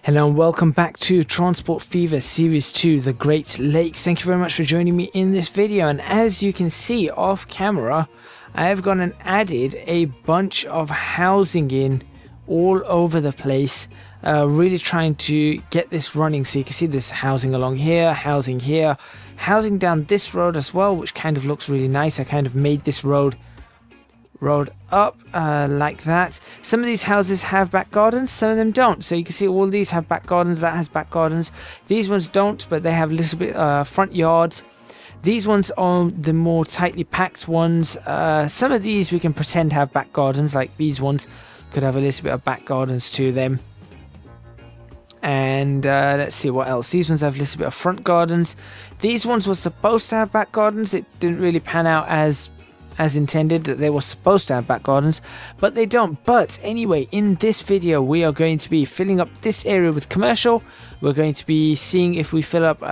Hello and welcome back to Transport Fever Series 2, The Great Lakes. Thank you very much for joining me in this video, and as you can see off camera, I have gone and added a bunch of housing in all over the place, really trying to get this running. So you can see this housing along here, housing down this road as well, which kind of looks really nice. I kind of made this road up like that. Some of these houses have back gardens, some of them don't. So you can see all these have back gardens, that has back gardens. These ones don't, but they have a little bit front yards. These ones are the more tightly packed ones. Some of these we can pretend have back gardens, like these ones could have a little bit of back gardens to them. And let's see what else. These ones have a little bit of front gardens. These ones were supposed to have back gardens. It didn't really pan out as intended, that they were supposed to have back gardens, but they don't. But anyway, in this video we are going to be filling up this area with commercial. We're going to be seeing if we fill up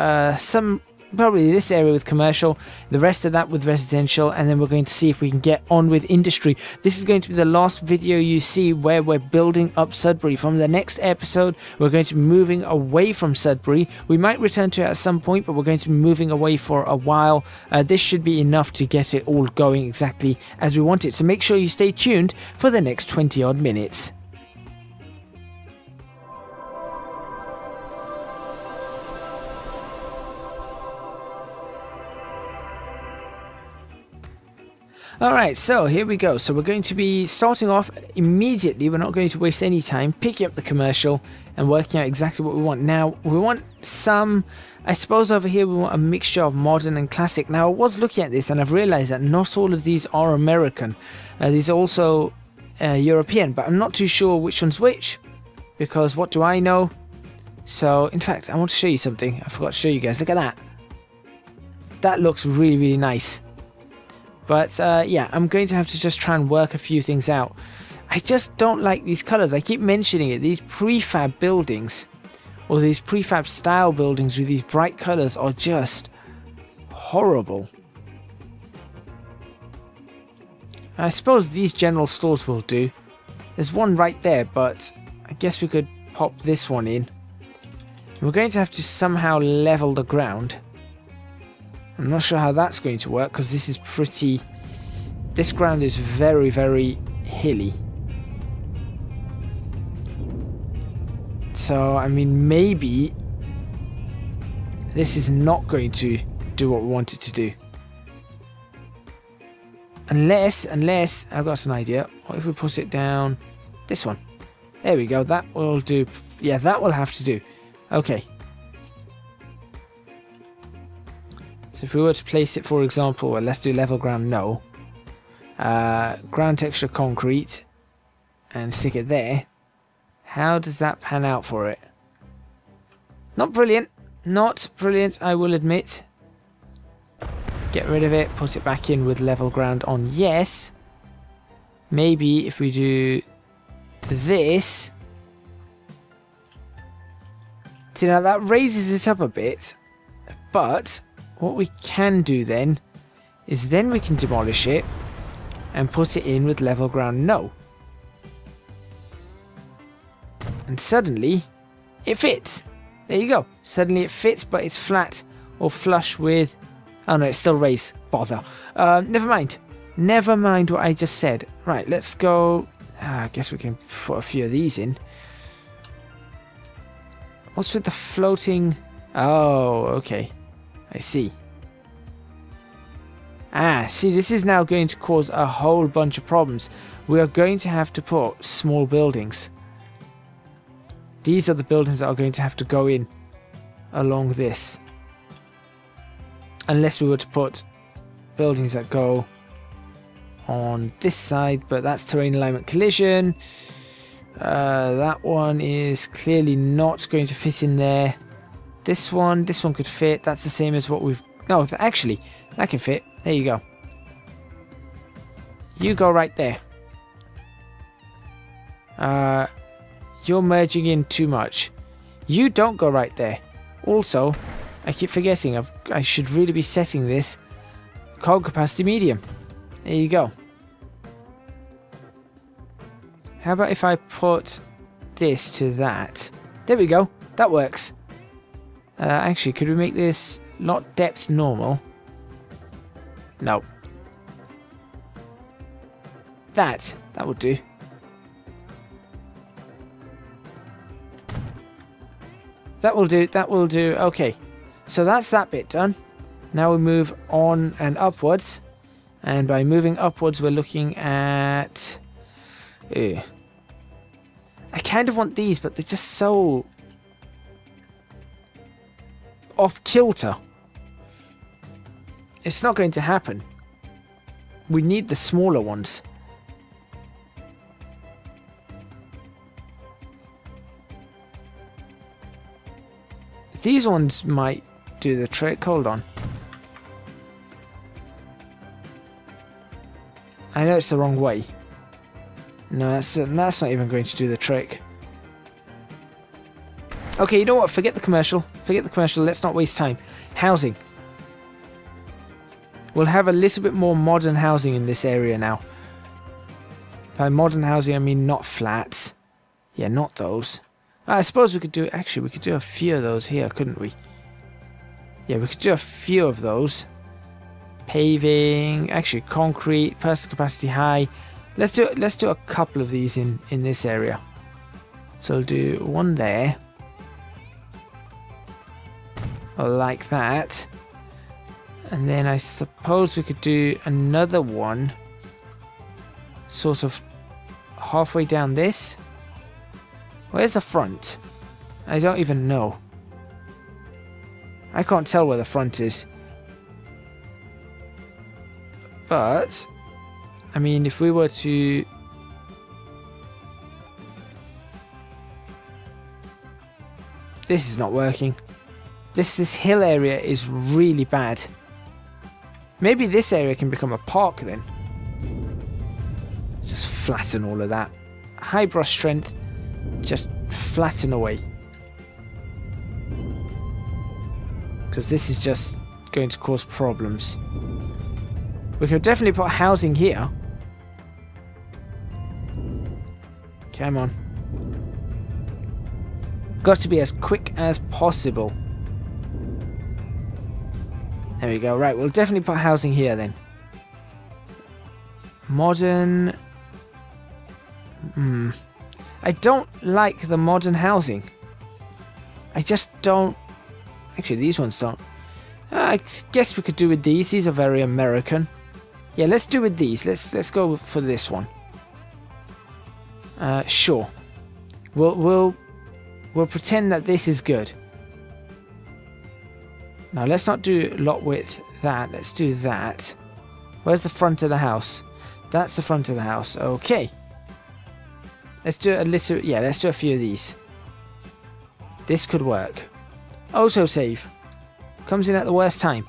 probably this area with commercial, the rest of that with residential, and then we're going to see if we can get on with industry. This is going to be the last video you see where we're building up Sudbury. From the next episode we're going to be moving away from Sudbury. We might return to it at some point, but we're going to be moving away for a while. This should be enough to get it all going exactly as we want it, so make sure you stay tuned for the next 20 odd minutes. Alright, so here we go. So we're going to be starting off immediately. We're not going to waste any time picking up the commercial and working out exactly what we want. Now, we want some, I suppose over here we want a mixture of modern and classic. Now, I was looking at this and I've realized that not all of these are American. These are also European, but I'm not too sure which one's which, because what do I know? So, in fact, I want to show you something. I forgot to show you guys. Look at that. That looks really, really nice. But yeah, I'm going to have to just try and work a few things out. I just don't like these colors. I keep mentioning it. These prefab buildings, or these prefab style buildings with these bright colors, are just horrible. I suppose these general stores will do. There's one right there, but I guess we could pop this one in. We're going to have to somehow level the ground. I'm not sure how that's going to work, because this is pretty... This ground is very, very hilly. So, I mean, maybe this is not going to do what we want it to do. Unless, I've got an idea. What if we put it down this one? There we go, that will do. Yeah, that will have to do. Okay. So if we were to place it, for example, well, let's do level ground, no. Ground texture concrete, and stick it there. How does that pan out for it? Not brilliant. Not brilliant, I will admit. Get rid of it, put it back in with level ground on, yes. Maybe if we do this. See, now that raises it up a bit, but what we can do then is then we can demolish it and put it in with level ground no. And suddenly it fits. There you go. Suddenly it fits, but it's flat or flush with... Oh no, it's still raised. Bother. Never mind. Never mind what I just said. Right, let's go... I guess we can put a few of these in. What's with the floating... Oh, okay. I see. See, this is now going to cause a whole bunch of problems. We are going to have to put small buildings. These are the buildings that are going to have to go in along this. Unless we were to put buildings that go on this side, but that's terrain alignment collision. That one is clearly not going to fit in there. This one could fit. That's the same as what we've... No, actually, that can fit. There you go. You go right there. You're merging in too much. You don't go right there. Also, I keep forgetting, I should really be setting this cog capacity medium. There you go. How about if I put this to that? There we go. That works. Actually, could we make this lot depth normal? No. That will do. That will do. That will do. Okay. So that's that bit done. Now we move on and upwards. And by moving upwards, we're looking at... I kind of want these, but they're just so... off kilter. It's not going to happen. We need the smaller ones. These ones might do the trick. Hold on. I know it's the wrong way. No, that's not even going to do the trick. Okay, you know what? Forget the commercial. Forget the commercial. Let's not waste time. Housing. We'll have a little bit more modern housing in this area now. By modern housing, I mean not flats. Yeah, not those. I suppose we could do... Actually, we could do a few of those here, couldn't we? Yeah, we could do a few of those. Paving, actually concrete, personal capacity high. Let's do a couple of these in this area. So we'll do one there. Or like that. And then I suppose we could do another one sort of halfway down this. Where's the front? I don't even know. I can't tell where the front is. But, I mean, if we were to... This is not working. This hill area is really bad. Maybe this area can become a park then. Just flatten all of that. High brush strength. Just flatten away. Because this is just going to cause problems. We could definitely put housing here. Come on. Got to be as quick as possible. There we go. Right, we'll definitely put housing here then. Modern... I don't like the modern housing. I just don't... Actually, these ones don't. I guess we could do with these. These are very American. Yeah, let's do with these. Let's go for this one. Sure. We'll pretend that this is good. Now let's not do lot width that. Let's do that. Where's the front of the house? That's the front of the house. Okay. Let's do a little. Yeah, let's do a few of these. This could work. Autosave comes in at the worst time,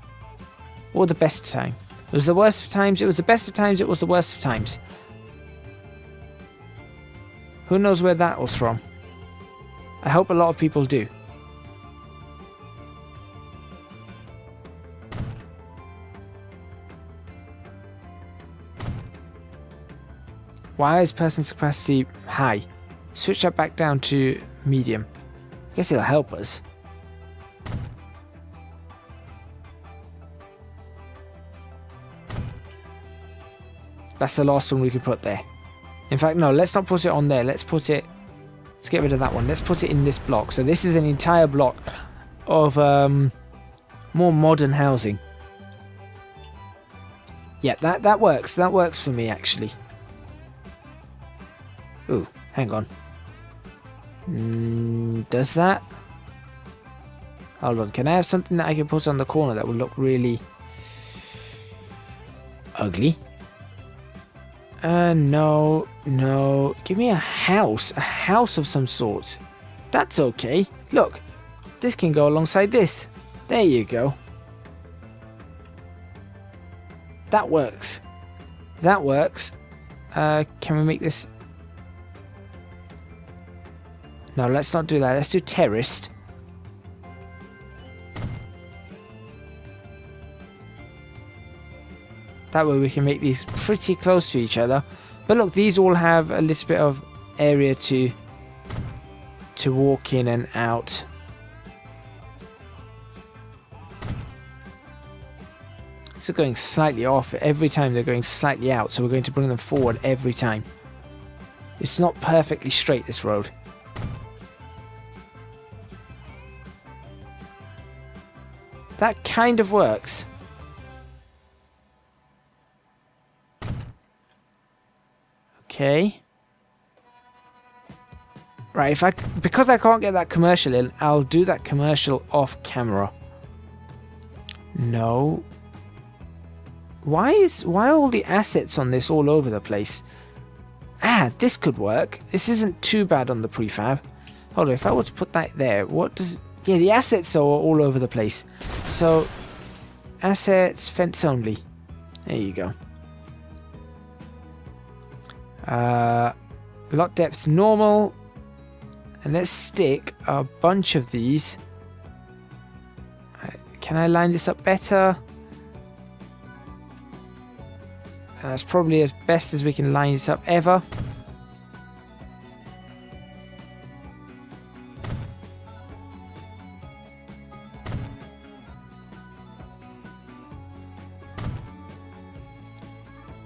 or the best time. It was the worst of times. It was the best of times. It was the worst of times. Who knows where that was from? I hope a lot of people do. Why is person's capacity high? Switch that back down to medium. Guess it'll help us. That's the last one we can put there. In fact, no, let's not put it on there. Let's put it... Let's get rid of that one. Let's put it in this block. So this is an entire block of more modern housing. Yeah, that works. That works for me, actually. Ooh, hang on. Does that? Hold on. Can I have something that I can put on the corner that will look really ugly? No. Give me a house of some sort. That's okay. Look, this can go alongside this. There you go. That works. That works. Can we make this? No, let's not do that. Let's do terraced. That way we can make these pretty close to each other. But look, these all have a little bit of area to to walk in and out. So going slightly off every time, they're going slightly out, so we're going to bring them forward every time. It's not perfectly straight, this road. That kind of works. Okay. Right, because I can't get that commercial in, I'll do that commercial off camera. No. Why are all the assets on this all over the place? Ah, this could work. This isn't too bad on the prefab. Hold on, if I were to put that there, what does... Yeah, the assets are all over the place. So, assets, fence only. There you go. Lot depth normal. And let's stick a bunch of these. Can I line this up better? That's probably as best as we can line it up ever.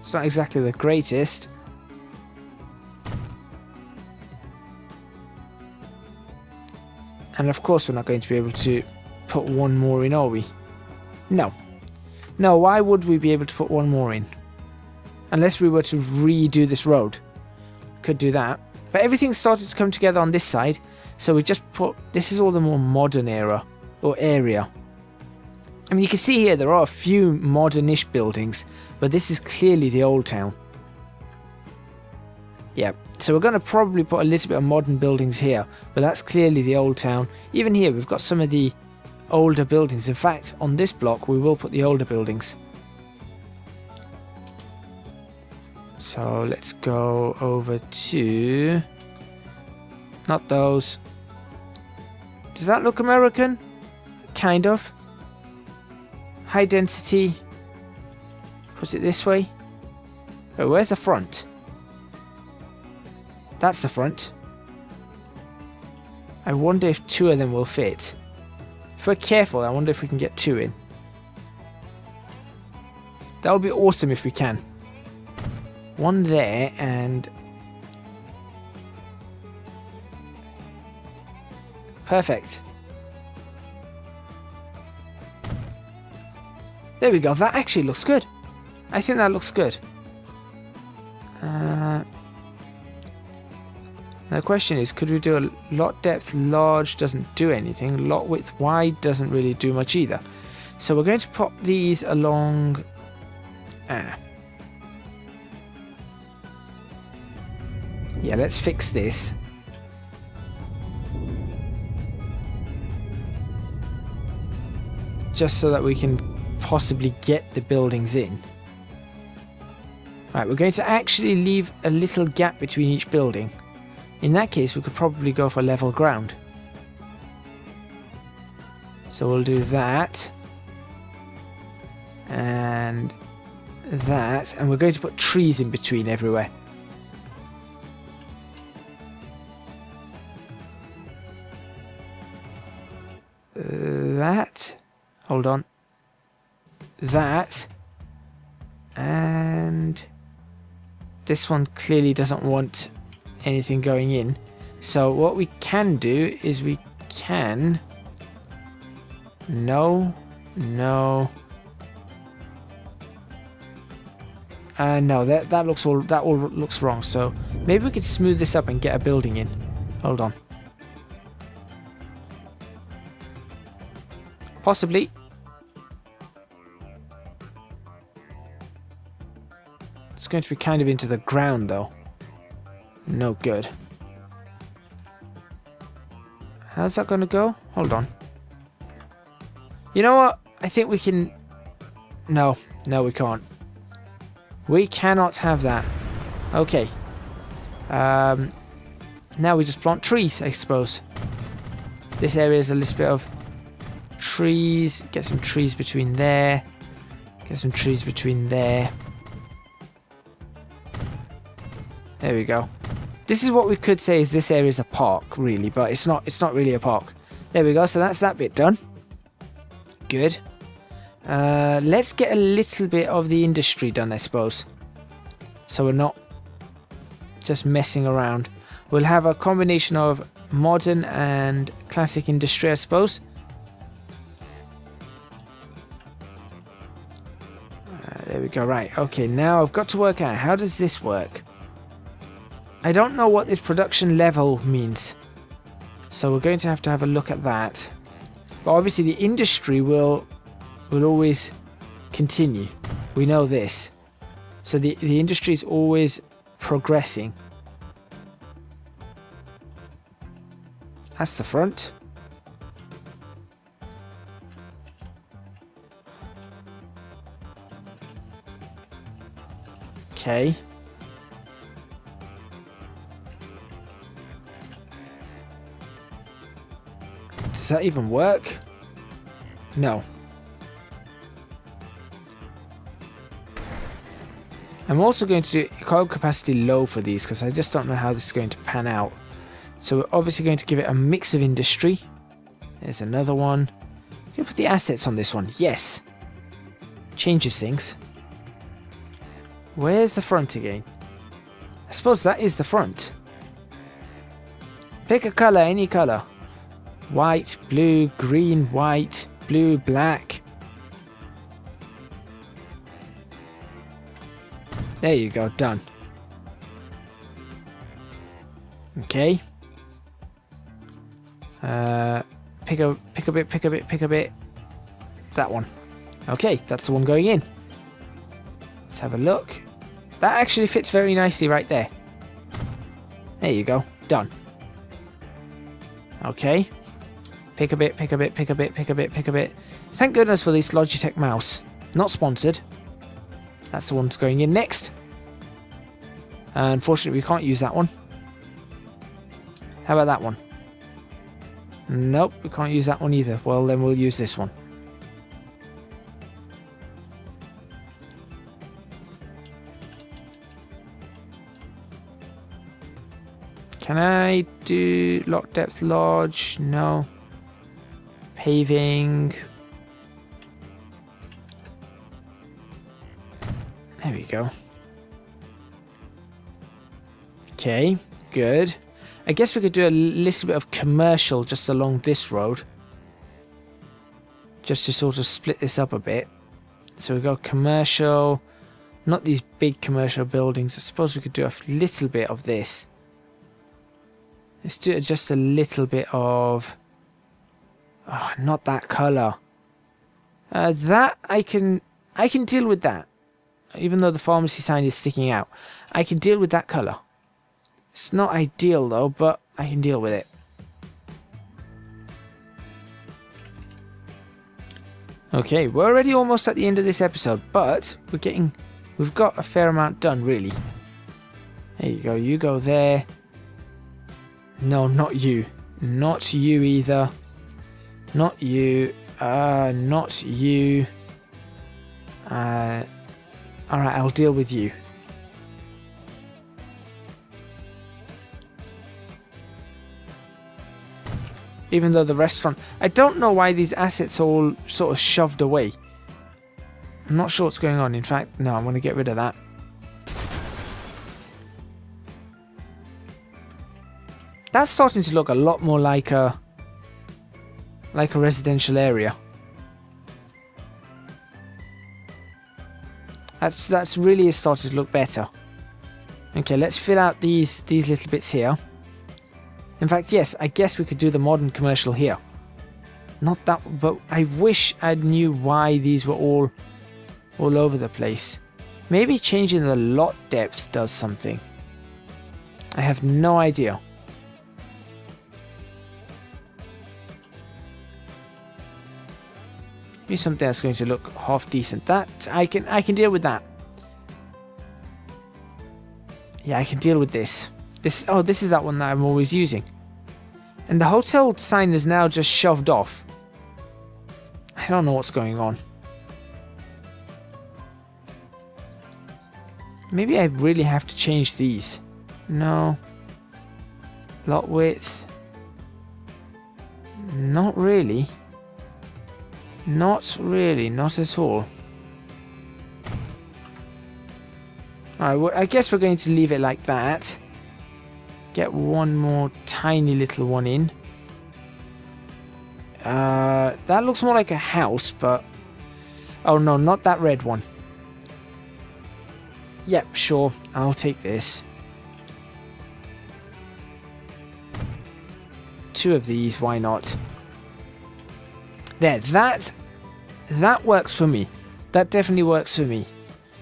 It's not exactly the greatest. And of course we're not going to be able to put one more in, are we? No. No, why would we be able to put one more in? Unless we were to redo this road. Could do that. But everything started to come together on this side. So we just put... This is all the more modern era. Or area. I mean, you can see here there are a few modern-ish buildings. But this is clearly the old town. Yeah. So we're going to probably put a little bit of modern buildings here. But that's clearly the old town. Even here we've got some of the older buildings. In fact, on this block we will put the older buildings. So let's go over to... Not those. Does that look American? Kind of. High density. Put it this way. Oh, where's the front? That's the front. I wonder if two of them will fit. If we're careful, I wonder if we can get two in. That would be awesome if we can. One there and... Perfect. There we go. That actually looks good. I think that looks good. The question is, could we do a lot depth large doesn't do anything. Lot width wide doesn't really do much either. So we're going to pop these along... Yeah, let's fix this. Just so that we can possibly get the buildings in. Right, we're going to actually leave a little gap between each building. In that case, we could probably go for level ground. So we'll do that. And that. And we're going to put trees in between everywhere. That. Hold on. That. And this one clearly doesn't want anything going in. So what we can do is we can... No. No. No, that all looks wrong. So maybe we could smooth this up and get a building in. Hold on. Possibly. It's going to be kind of into the ground though. No good. How's that going to go? Hold on. You know what? I think we can... No. No, we can't. We cannot have that. Okay. Now we just plant trees, I suppose. This area is a little bit of trees. Get some trees between there. Get some trees between there. There we go. This is what we could say is this area is a park, really, but it's not really a park. There we go, so that's that bit done. Good. Let's get a little bit of the industry done, I suppose. So we're not just messing around. We'll have a combination of modern and classic industry, I suppose. There we go, right. Okay, now I've got to work out, how does this work? I don't know what this production level means. So we're going to have a look at that. But obviously the industry will always continue. We know this. So the industry is always progressing. That's the front. Okay. Does that even work? No. I'm also going to do coil capacity low for these because I just don't know how this is going to pan out. So we're obviously going to give it a mix of industry. There's another one. Can you put the assets on this one? Yes. Changes things. Where's the front again? I suppose that is the front. Pick a colour, any colour. White, blue, green, white, blue, black. There you go, done. Okay. Pick a bit. That one. Okay, that's the one going in. Let's have a look. That actually fits very nicely right there. There you go, done. Okay. Pick a bit. Thank goodness for this Logitech mouse. Not sponsored. That's the one that's going in next. Unfortunately, we can't use that one. How about that one? Nope, we can't use that one either. Well, then we'll use this one. Can I do lock depth lodge? No. Paving. There we go. Okay, good. I guess we could do a little bit of commercial just along this road. Just to sort of split this up a bit. So we go commercial. Not these big commercial buildings. I suppose we could do a little bit of this. Let's do just a little bit of... Oh, not that colour. That I can deal with that. Even though the pharmacy sign is sticking out. I can deal with that colour. It's not ideal though, but I can deal with it. Okay, we're already almost at the end of this episode, but we've got a fair amount done really. There you go there. No, not you. Not you either. Not you. Not you. Alright, I'll deal with you. Even though the restaurant... I don't know why these assets are all sort of shoved away. I'm not sure what's going on. In fact, no, I'm going to get rid of that. That's starting to look a lot more like a residential area. That's really started to look better. Okay, let's fill out these little bits here. In fact, yes, I guess we could do the modern commercial here. Not that, but I wish I knew why these were all over the place. Maybe changing the lot depth does something. I have no idea. Maybe something that's going to look half decent. That I can deal with that. Yeah, I can deal with this. This is that one that I'm always using. And the hotel sign is now just shoved off. I don't know what's going on. Maybe I really have to change these. No. Lot width. Not really. Not really. Not at all. Alright, well, I guess we're going to leave it like that. Get one more tiny little one in. That looks more like a house, but... Oh no, not that red one. Yep, sure. I'll take this. 2 of these, why not? There, that works for me. That definitely works for me.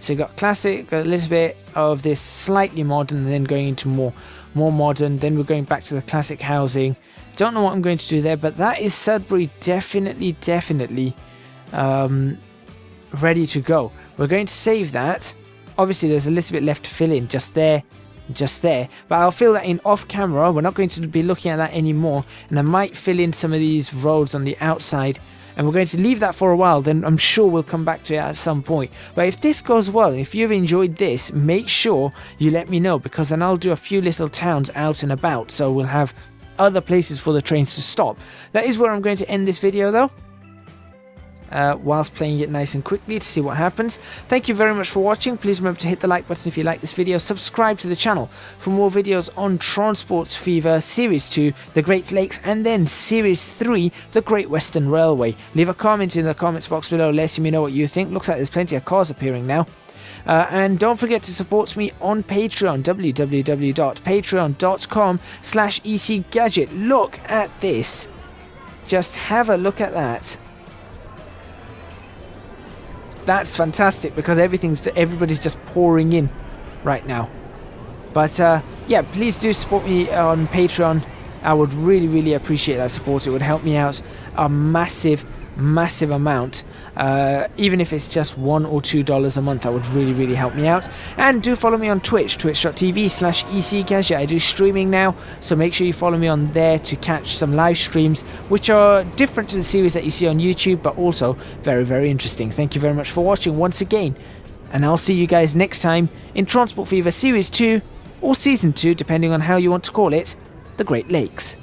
So you got classic, got a little bit of this slightly modern, and then going into more modern. Then we're going back to the classic housing. Don't know what I'm going to do there, but that is Sudbury definitely ready to go. We're going to save that. Obviously, there's a little bit left to fill in just there. But I'll fill that in off camera. We're not going to be looking at that anymore. And I might fill in some of these roads on the outside. And we're going to leave that for a while, then I'm sure we'll come back to it at some point. But if this goes well, if you've enjoyed this, make sure you let me know, because then I'll do a few little towns out and about, so we'll have other places for the trains to stop. That is where I'm going to end this video though. Whilst playing it nice and quickly to see what happens. Thank you very much for watching. Please remember to hit the like button if you like this video. Subscribe to the channel for more videos on Transport Fever Series 2, The Great Lakes, and then Series 3, The Great Western Railway. Leave a comment in the comments box below letting me know what you think. Looks like there's plenty of cars appearing now. And don't forget to support me on Patreon, www.patreon.com/ECGadget. Look at this. Just have a look at that. That's fantastic, because everybody's just pouring in right now. But yeah, please do support me on Patreon. I would really appreciate that support. It would help me out a massive amount. Even if it's just $1 or $2 a month, that would really help me out. And do follow me on Twitch, twitch.tv/ECGadget. I do streaming now, so make sure you follow me on there to catch some live streams, which are different to the series that you see on YouTube, but also very interesting. Thank you very much for watching once again, and I'll see you guys next time in Transport Fever Series 2, or Season 2, depending on how you want to call it, The Great Lakes.